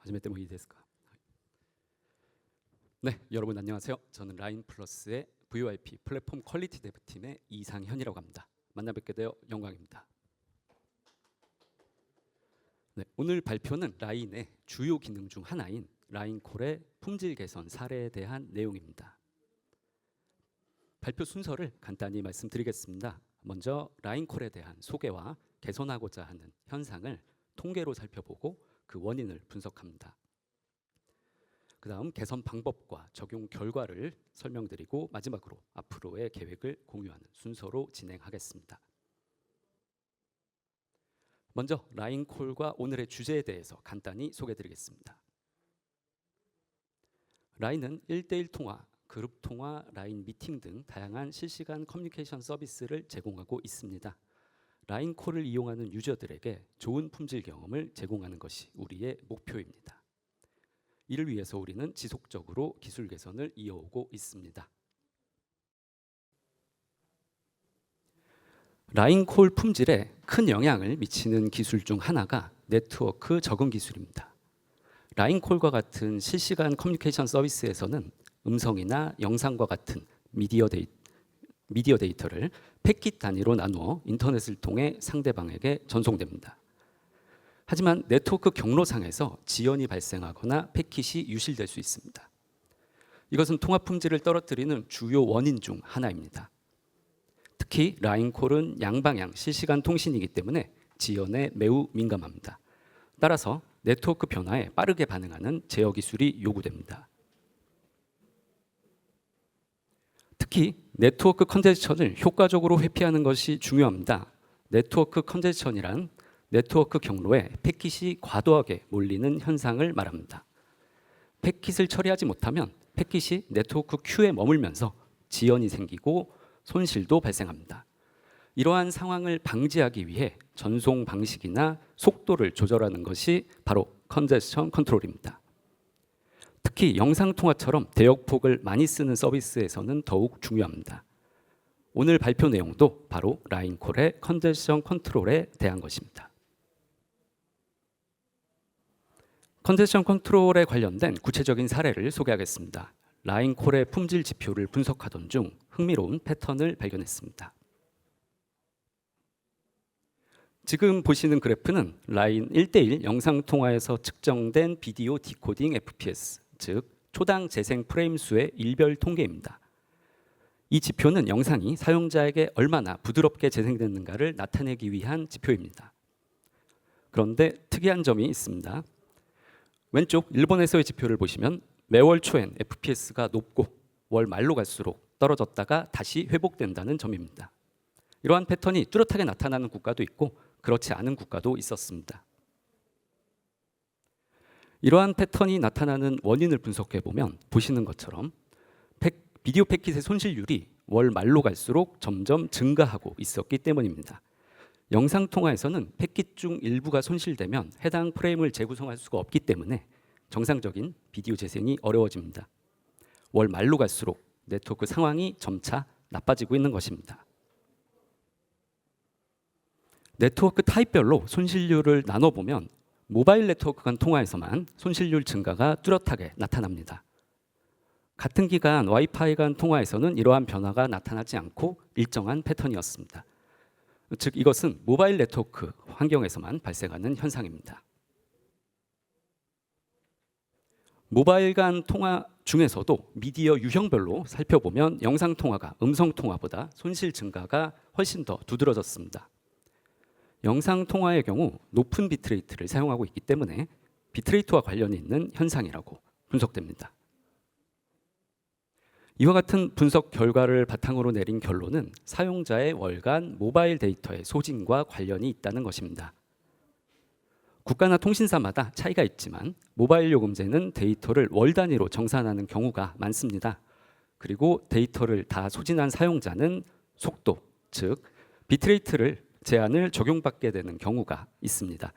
初めてもいいですか? 네, 여러분 안녕하세요. 저는 라인 플러스의 VoIP 플랫폼 퀄리티 데브팀의 이상현이라고 합니다. 만나 뵙게 되어 영광입니다. 네, 오늘 발표는 라인의 주요 기능 중 하나인 라인콜의 품질 개선 사례에 대한 내용입니다. 발표 순서를 간단히 말씀드리겠습니다. 먼저 라인콜에 대한 소개와 개선하고자 하는 현상을 통계로 살펴보고 그 원인을 분석합니다. 그 다음 개선 방법과 적용 결과를 설명드리고 마지막으로 앞으로의 계획을 공유하는 순서로 진행하겠습니다. 먼저 라인콜과 오늘의 주제에 대해서 간단히 소개드리겠습니다. 라인은 1대1 통화, 그룹 통화, 라인 미팅 등 다양한 실시간 커뮤니케이션 서비스를 제공하고 있습니다. 라인콜을 이용하는 유저들에게 좋은 품질 경험을 제공하는 것이 우리의 목표입니다. 이를 위해서 우리는 지속적으로 기술 개선을 이어오고 있습니다. 라인콜 품질에 큰 영향을 미치는 기술 중 하나가 네트워크 적응 기술입니다. 라인콜과 같은 실시간 커뮤니케이션 서비스에서는 음성이나 영상과 같은 미디어 데이터를 패킷 단위로 나누어 인터넷을 통해 상대방에게 전송됩니다. 하지만 네트워크 경로상에서 지연이 발생하거나 패킷이 유실될 수 있습니다. 이것은 통화 품질을 떨어뜨리는 주요 원인 중 하나입니다. 특히 라인콜은 양방향 실시간 통신이기 때문에 지연에 매우 민감합니다. 따라서 네트워크 변화에 빠르게 반응하는 제어 기술이 요구됩니다. 특히 네트워크 컨제스천을 효과적으로 회피하는 것이 중요합니다. 네트워크 컨제스천이란 네트워크 경로에 패킷이 과도하게 몰리는 현상을 말합니다. 패킷을 처리하지 못하면 패킷이 네트워크 큐에 머물면서 지연이 생기고 손실도 발생합니다. 이러한 상황을 방지하기 위해 전송 방식이나 속도를 조절하는 것이 바로 컨제스천 컨트롤입니다. 특히 영상통화처럼 대역폭을 많이 쓰는 서비스에서는 더욱 중요합니다. 오늘 발표 내용도 바로 라인콜의 컨제스천 컨트롤에 대한 것입니다. 컨제스천 컨트롤에 관련된 구체적인 사례를 소개하겠습니다. 라인콜의 품질 지표를 분석하던 중 흥미로운 패턴을 발견했습니다. 지금 보시는 그래프는 라인 1대1 영상통화에서 측정된 비디오 디코딩 FPS, 즉 초당 재생 프레임 수의 일별 통계입니다. 이 지표는 영상이 사용자에게 얼마나 부드럽게 재생됐는가를 나타내기 위한 지표입니다. 그런데 특이한 점이 있습니다. 왼쪽 일본에서의 지표를 보시면 매월 초엔 FPS가 높고 월 말로 갈수록 떨어졌다가 다시 회복된다는 점입니다. 이러한 패턴이 뚜렷하게 나타나는 국가도 있고 그렇지 않은 국가도 있었습니다. 이러한 패턴이 나타나는 원인을 분석해 보면 보시는 것처럼 비디오 패킷의 손실률이 월 말로 갈수록 점점 증가하고 있었기 때문입니다. 영상통화에서는 패킷 중 일부가 손실되면 해당 프레임을 재구성할 수가 없기 때문에 정상적인 비디오 재생이 어려워집니다. 월 말로 갈수록 네트워크 상황이 점차 나빠지고 있는 것입니다. 네트워크 타입별로 손실률을 나눠보면 모바일 네트워크 간 통화에서만 손실률 증가가 뚜렷하게 나타납니다. 같은 기간 와이파이 간 통화에서는 이러한 변화가 나타나지 않고 일정한 패턴이었습니다. 즉 이것은 모바일 네트워크 환경에서만 발생하는 현상입니다. 모바일 간 통화 중에서도 미디어 유형별로 살펴보면 영상통화가 음성통화보다 손실 증가가 훨씬 더 두드러졌습니다. 영상통화의 경우 높은 비트레이트를 사용하고 있기 때문에 비트레이트와 관련이 있는 현상이라고 분석됩니다. 이와 같은 분석 결과를 바탕으로 내린 결론은 사용자의 월간 모바일 데이터의 소진과 관련이 있다는 것입니다. 국가나 통신사마다 차이가 있지만 모바일 요금제는 데이터를 월 단위로 정산하는 경우가 많습니다. 그리고 데이터를 다 소진한 사용자는 속도, 즉 비트레이트를 제한을 적용받게 되는 경우가 있습니다.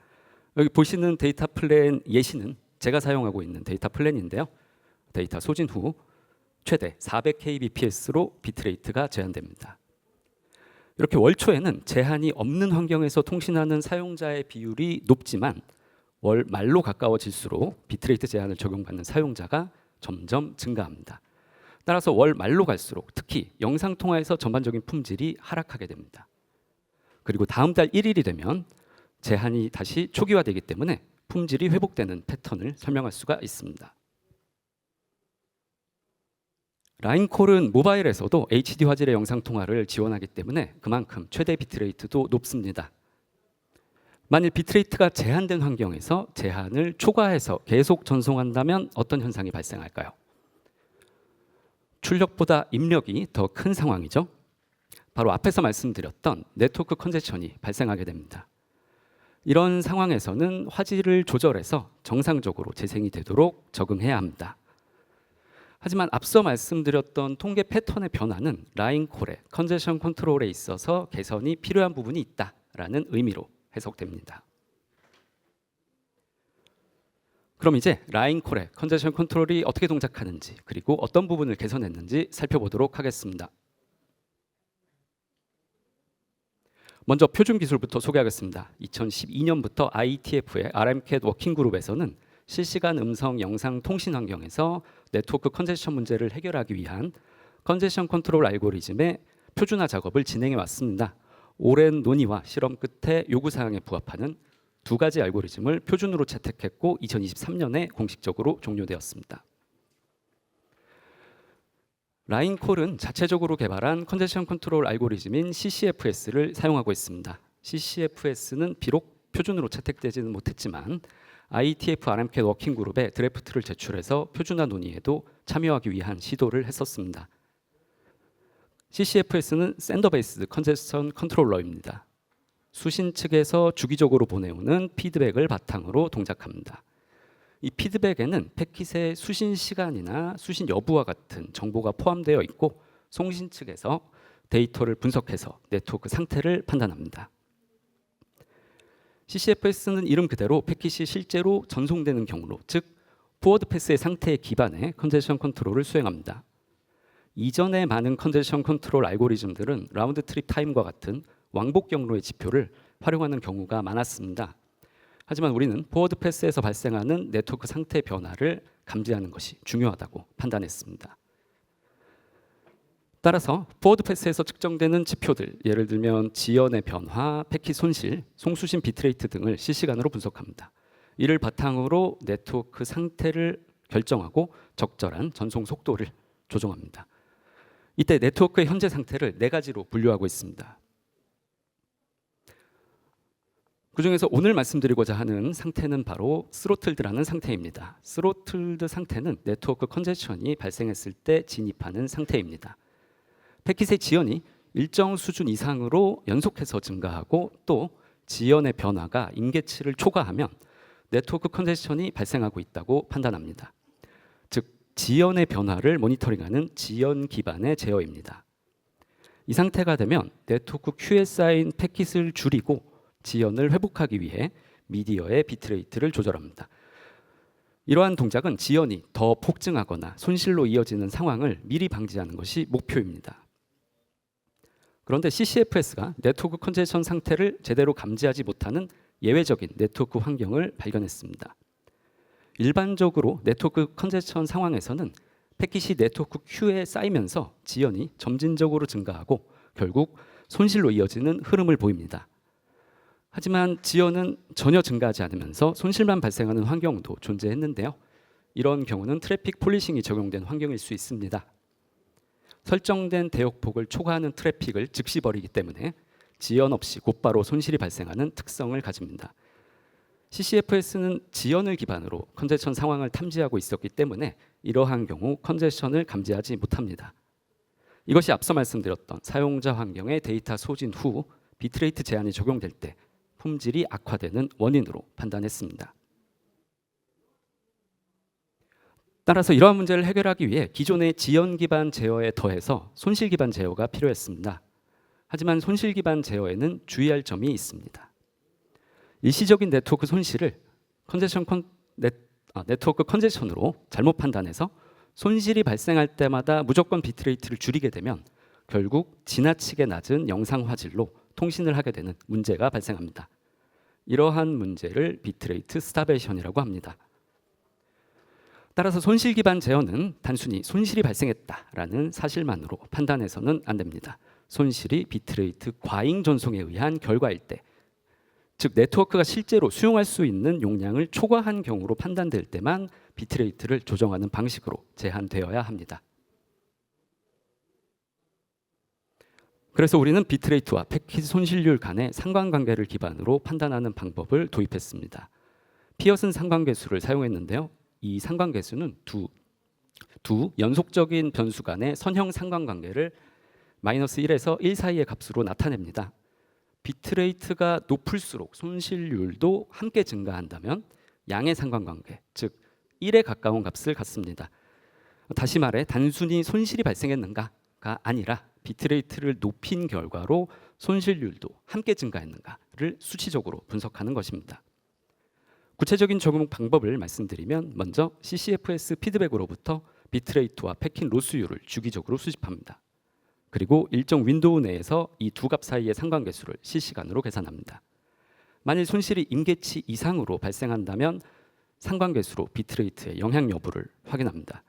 여기 보시는 데이터 플랜 예시는 제가 사용하고 있는 데이터 플랜인데요. 데이터 소진 후 최대 400kbps로 비트레이트가 제한됩니다. 이렇게 월 초에는 제한이 없는 환경에서 통신하는 사용자의 비율이 높지만 월 말로 가까워질수록 비트레이트 제한을 적용받는 사용자가 점점 증가합니다. 따라서 월 말로 갈수록 특히 영상 통화에서 전반적인 품질이 하락하게 됩니다. 그리고 다음 달 1일이 되면 제한이 다시 초기화되기 때문에 품질이 회복되는 패턴을 설명할 수가 있습니다. 라인콜은 모바일에서도 HD 화질의 영상 통화를 지원하기 때문에 그만큼 최대 비트레이트도 높습니다. 만일 비트레이트가 제한된 환경에서 제한을 초과해서 계속 전송한다면 어떤 현상이 발생할까요? 출력보다 입력이 더 큰 상황이죠. 바로 앞에서 말씀드렸던 네트워크 컨제션이 발생하게 됩니다. 이런 상황에서는 화질을 조절해서 정상적으로 재생이 되도록 적응해야 합니다. 하지만 앞서 말씀드렸던 통계 패턴의 변화는 라인콜의 컨제션 컨트롤에 있어서 개선이 필요한 부분이 있다라는 의미로 해석됩니다. 그럼 이제 라인콜의 컨제션 컨트롤이 어떻게 동작하는지 그리고 어떤 부분을 개선했는지 살펴보도록 하겠습니다. 먼저 표준 기술부터 소개하겠습니다. 2012년부터 IETF의 RMCAT 워킹그룹에서는 실시간 음성 영상 통신 환경에서 네트워크 컨제션 문제를 해결하기 위한 컨제션 컨트롤 알고리즘의 표준화 작업을 진행해 왔습니다. 오랜 논의와 실험 끝에 요구사항에 부합하는 두 가지 알고리즘을 표준으로 채택했고 2023년에 공식적으로 종료되었습니다. 라인콜은 자체적으로 개발한 컨제션 컨트롤 알고리즘인 CCFS를 사용하고 있습니다. CCFS는 비록 표준으로 채택되지는 못했지만 IETF RMCAT 워킹그룹에 드래프트를 제출해서 표준화 논의에도 참여하기 위한 시도를 했었습니다. CCFS는 샌더 베이스드 컨제션 컨트롤러입니다. 수신 측에서 주기적으로 보내오는 피드백을 바탕으로 동작합니다. 이 피드백에는 패킷의 수신 시간이나 수신 여부와 같은 정보가 포함되어 있고 송신 측에서 데이터를 분석해서 네트워크 상태를 판단합니다. CCFS는 이름 그대로 패킷이 실제로 전송되는 경우로 즉 포워드 패스의 상태에 기반해 컨제션 컨트롤을 수행합니다. 이전의 많은 컨제션 컨트롤 알고리즘들은 라운드 트립 타임과 같은 왕복 경로의 지표를 활용하는 경우가 많았습니다. 하지만 우리는 포워드 패스에서 발생하는 네트워크 상태 변화를 감지하는 것이 중요하다고 판단했습니다. 따라서 포워드 패스에서 측정되는 지표들, 예를 들면 지연의 변화, 패킷 손실, 송수신 비트레이트 등을 실시간으로 분석합니다. 이를 바탕으로 네트워크 상태를 결정하고 적절한 전송 속도를 조정합니다. 이때 네트워크의 현재 상태를 네 가지로 분류하고 있습니다. 그중에서 오늘 말씀드리고자 하는 상태는 바로 스로틀드라는 상태입니다. 스로틀드 상태는 네트워크 컨제션이 발생했을 때 진입하는 상태입니다. 패킷의 지연이 일정 수준 이상으로 연속해서 증가하고 또 지연의 변화가 임계치를 초과하면 네트워크 컨제션이 발생하고 있다고 판단합니다. 즉 지연의 변화를 모니터링하는 지연 기반의 제어입니다. 이 상태가 되면 네트워크 큐에 쌓인 패킷을 줄이고 지연을 회복하기 위해 미디어의 비트레이트를 조절합니다. 이러한 동작은 지연이 더 폭증하거나 손실로 이어지는 상황을 미리 방지하는 것이 목표입니다. 그런데 CCFS가 네트워크 컨제션 상태를 제대로 감지하지 못하는 예외적인 네트워크 환경을 발견했습니다. 일반적으로 네트워크 컨제션 상황에서는 패킷이 네트워크 큐에 쌓이면서 지연이 점진적으로 증가하고 결국 손실로 이어지는 흐름을 보입니다. 하지만 지연은 전혀 증가하지 않으면서 손실만 발생하는 환경도 존재했는데요. 이런 경우는 트래픽 폴리싱이 적용된 환경일 수 있습니다. 설정된 대역폭을 초과하는 트래픽을 즉시 버리기 때문에 지연 없이 곧바로 손실이 발생하는 특성을 가집니다. CCFS는 지연을 기반으로 컨제션 상황을 탐지하고 있었기 때문에 이러한 경우 컨제션을 감지하지 못합니다. 이것이 앞서 말씀드렸던 사용자 환경의 데이터 소진 후 비트레이트 제한이 적용될 때 품질이 악화되는 원인으로 판단했습니다. 따라서 이러한 문제를 해결하기 위해 기존의 지연 기반 제어에 더해서 손실 기반 제어가 필요했습니다. 하지만 손실 기반 제어에는 주의할 점이 있습니다. 일시적인 네트워크 손실을 네트워크 컨제션으로 잘못 판단해서 손실이 발생할 때마다 무조건 비트레이트를 줄이게 되면 결국 지나치게 낮은 영상 화질로 통신을 하게 되는 문제가 발생합니다. 이러한 문제를 비트레이트 스타베이션이라고 합니다. 따라서 손실 기반 제어는 단순히 손실이 발생했다라는 사실만으로 판단해서는 안 됩니다. 손실이 비트레이트 과잉 전송에 의한 결과일 때, 즉 네트워크가 실제로 수용할 수 있는 용량을 초과한 경우로 판단될 때만 비트레이트를 조정하는 방식으로 제한되어야 합니다. 그래서 우리는 비트레이트와 패킷 손실률 간의 상관관계를 기반으로 판단하는 방법을 도입했습니다. 피어슨 상관계수를 사용했는데요. 이 상관계수는 두 연속적인 변수 간의 선형 상관관계를 -1에서 1 사이의 값으로 나타냅니다. 비트레이트가 높을수록 손실률도 함께 증가한다면 양의 상관관계, 즉 1에 가까운 값을 갖습니다. 다시 말해 단순히 손실이 발생했는가가 아니라 비트레이트를 높인 결과로 손실률도 함께 증가했는가를 수치적으로 분석하는 것입니다. 구체적인 적용 방법을 말씀드리면 먼저 CCFS 피드백으로부터 비트레이트와 패킷 로스율을 주기적으로 수집합니다. 그리고 일정 윈도우 내에서 이 두 값 사이의 상관계수를 실시간으로 계산합니다. 만일 손실이 임계치 이상으로 발생한다면 상관계수로 비트레이트의 영향 여부를 확인합니다.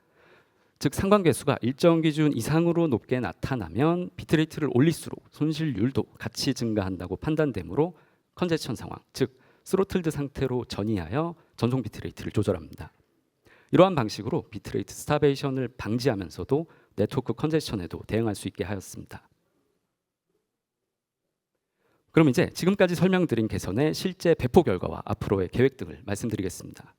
즉 상관계수가 일정 기준 이상으로 높게 나타나면 비트레이트를 올릴수록 손실률도 같이 증가한다고 판단되므로 컨제션 상황, 즉 스로틀드 상태로 전이하여 전송 비트레이트를 조절합니다. 이러한 방식으로 비트레이트 스타베이션을 방지하면서도 네트워크 컨제션에도 대응할 수 있게 하였습니다. 그럼 이제 지금까지 설명드린 개선의 실제 배포 결과와 앞으로의 계획 등을 말씀드리겠습니다.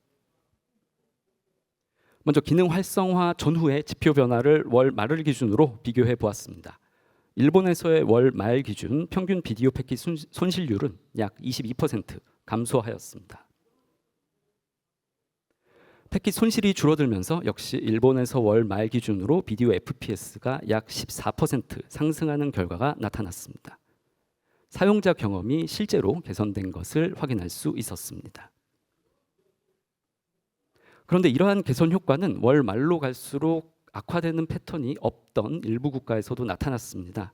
먼저 기능 활성화 전후의 지표 변화를 월 말을 기준으로 비교해 보았습니다. 일본에서의 월 말 기준 평균 비디오 패킷 손실률은 약 22% 감소하였습니다. 패킷 손실이 줄어들면서 역시 일본에서 월 말 기준으로 비디오 FPS가 약 14% 상승하는 결과가 나타났습니다. 사용자 경험이 실제로 개선된 것을 확인할 수 있었습니다. 그런데 이러한 개선 효과는 월 말로 갈수록 악화되는 패턴이 없던 일부 국가에서도 나타났습니다.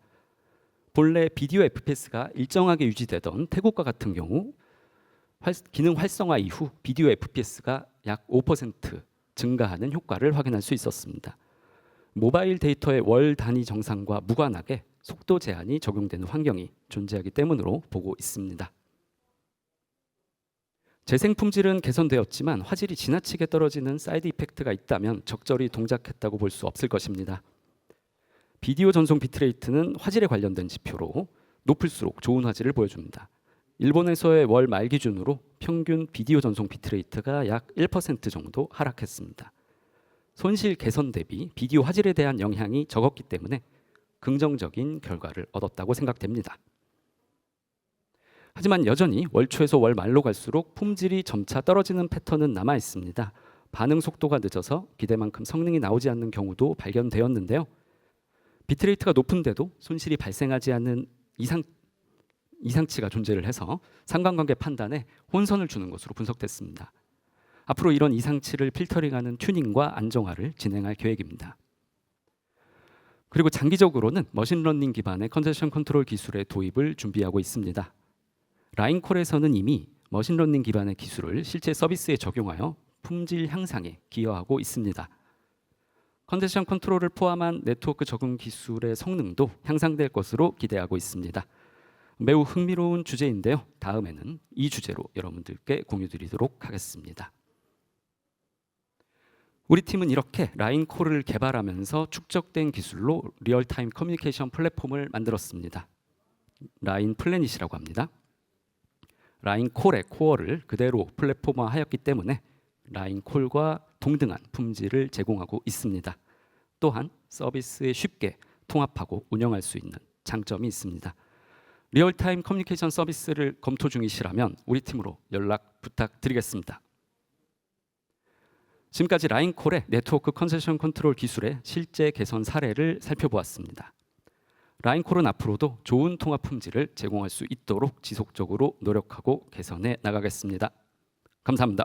본래 비디오 FPS가 일정하게 유지되던 태국과 같은 경우 기능 활성화 이후 비디오 FPS가 약 5% 증가하는 효과를 확인할 수 있었습니다. 모바일 데이터의 월 단위 정상과 무관하게 속도 제한이 적용되는 환경이 존재하기 때문으로 보고 있습니다. 재생 품질은 개선되었지만 화질이 지나치게 떨어지는 사이드 이펙트가 있다면 적절히 동작했다고 볼 수 없을 것입니다. 비디오 전송 비트레이트는 화질에 관련된 지표로 높을수록 좋은 화질을 보여줍니다. 일본에서의 월 말 기준으로 평균 비디오 전송 비트레이트가 약 1% 정도 하락했습니다. 손실 개선 대비 비디오 화질에 대한 영향이 적었기 때문에 긍정적인 결과를 얻었다고 생각됩니다. 하지만 여전히 월 초에서 월 말로 갈수록 품질이 점차 떨어지는 패턴은 남아 있습니다. 반응 속도가 늦어서 기대만큼 성능이 나오지 않는 경우도 발견되었는데요. 비트레이트가 높은데도 손실이 발생하지 않는 이상치가 존재를 해서 상관관계 판단에 혼선을 주는 것으로 분석됐습니다. 앞으로 이런 이상치를 필터링하는 튜닝과 안정화를 진행할 계획입니다. 그리고 장기적으로는 머신러닝 기반의 컨제션 컨트롤 기술의 도입을 준비하고 있습니다. 라인콜에서는 이미 머신러닝 기반의 기술을 실제 서비스에 적용하여 품질 향상에 기여하고 있습니다. 컨제션 컨트롤을 포함한 네트워크 적응 기술의 성능도 향상될 것으로 기대하고 있습니다. 매우 흥미로운 주제인데요. 다음에는 이 주제로 여러분들께 공유드리도록 하겠습니다. 우리 팀은 이렇게 라인콜을 개발하면서 축적된 기술로 리얼타임 커뮤니케이션 플랫폼을 만들었습니다. 라인 플래닛이라고 합니다. 라인콜의 코어를 그대로 플랫폼화하였기 때문에 라인콜과 동등한 품질을 제공하고 있습니다. 또한 서비스에 쉽게 통합하고 운영할 수 있는 장점이 있습니다. 리얼타임 커뮤니케이션 서비스를 검토 중이시라면 우리 팀으로 연락 부탁드리겠습니다. 지금까지 라인콜의 네트워크 컨제션 컨트롤 기술의 실제 개선 사례를 살펴보았습니다. 라인콜은 앞으로도 좋은 통합 품질을 제공할 수 있도록 지속적으로 노력하고 개선해 나가겠습니다. 감사합니다.